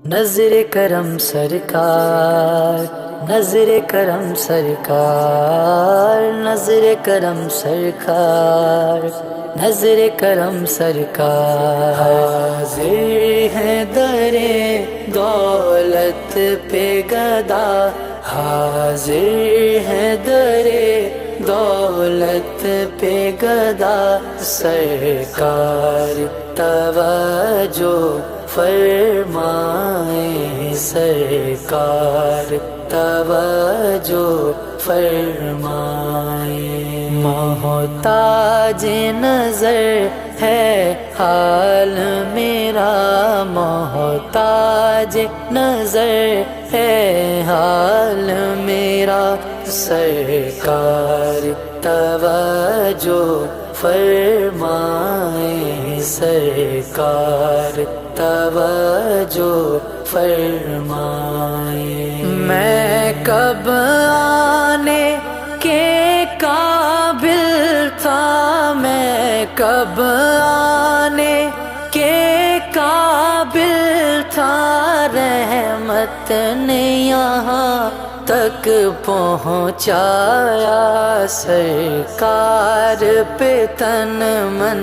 نظر کرم سرکار، نظر کرم سرکار، نظر کرم سرکار، نظر کرم سرکار، حاضر ہے در دولت پہ گدا، حاضر ہے در دولت پہ گدا، سرکار توجہ فرمائیں، سرکار توجہ فرمائیں، محتاج نظر ہے حال میرا، محتاج نظر ہے حال میرا، سرکار توجہ فرمائیں، سرکار توجہ فرمائیں، میں کب آنے کے قابل تھا، میں کب آنے کے قابل تھا، رحمت نے یہاں تک پہنچایا، سرکار پہ تن من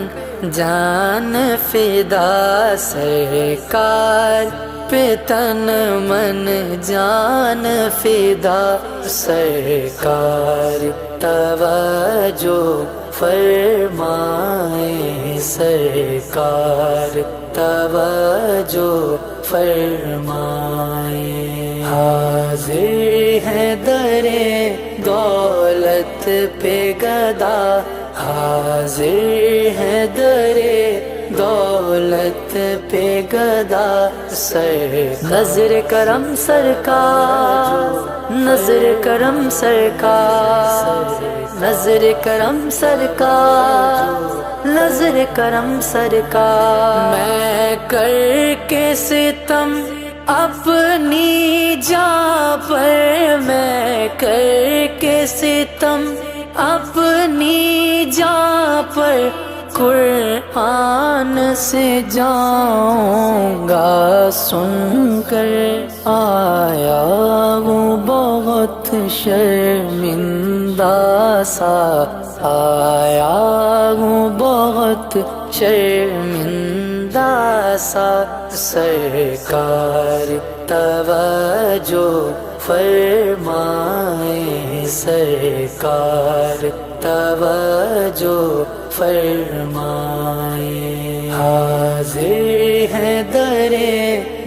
جان فدا، سرکار پہ تن من جان فدا، سرکار توجہ فرمائیں، سرکار توجہ فرمائیں، حاضر ہے در دولت پہ گدا، حاضر ہے در دولت پہ گدا، نظر کرم سرکار، نظر کرم سرکار، نظر کرم سرکار، نظر کرم سرکار، میں کر کے ستم اپنی جاں پر، میں کر کے ستم اپنی جاں پر، قرآن سے جاؤں گا سن کر، آیا ہوں بہت شرمندہ سا، آیا ہوں بہت شرمندہ سا، سرکار توجہ فرمائیں، سرکار توجہ فرمائیں، حاضر ہے در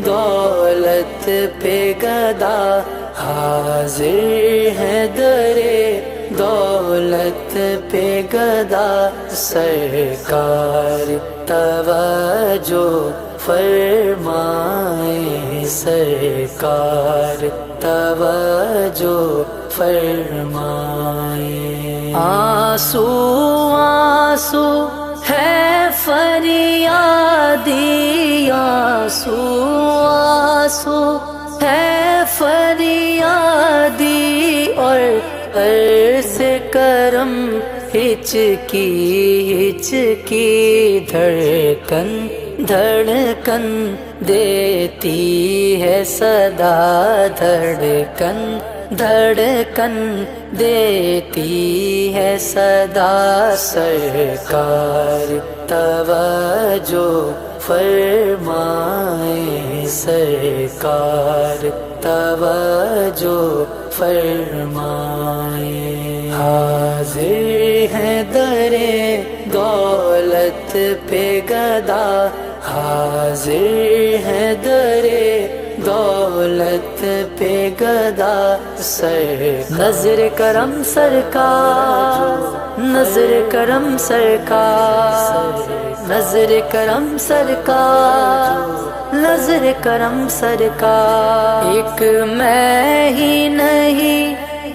دولت پہ گدا، حاضر ہے در دولت پہ گدا، سرکار توجہ فرمائیں، سرکار توجہ فرمائیں، آنسو آنسو ہے فریادی، آنسو آنسو ہے فریادی، اور عرض کرم ہچکی ہچکی دھڑکن دھڑکن دیتی ہے صدا، دھڑکن دھڑکن دیتی ہے صدا، سرکار توجہ فرمائیں، سرکار توجہ فرمائیں، حاضر ہے در دولت پہ گدا، حاضر ہے در دولت پہ گدا، نظر کرم سرکار، نظر کرم سرکار، نظر کرم سرکار، نظر کرم سرکار، ایک میں ہی نہیں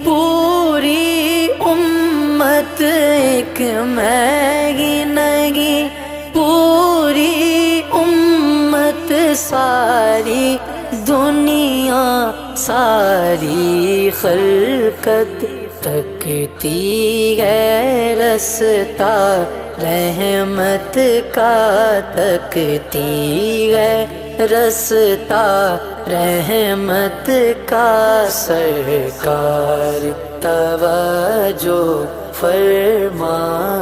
پوری امت، ایک میں ہی نہیں پوری امت، ساری دنیا ساری خلقت تکتی ہے رستہ رحمت کا تکتی ہے رستا رحمت کا سرکار توجہ فرمائیں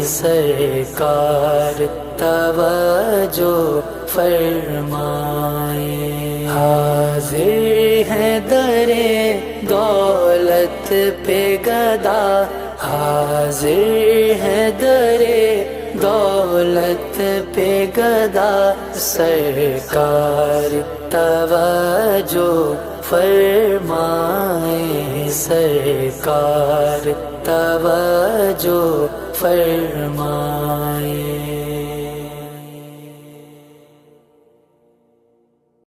سرکار توجہ فرمائیں حاضر ہے در دولت پہ گدا حاضر ہے در دولت پہ گدا سرکار توجہ فرمائیں سرکار توجہ فرمائیں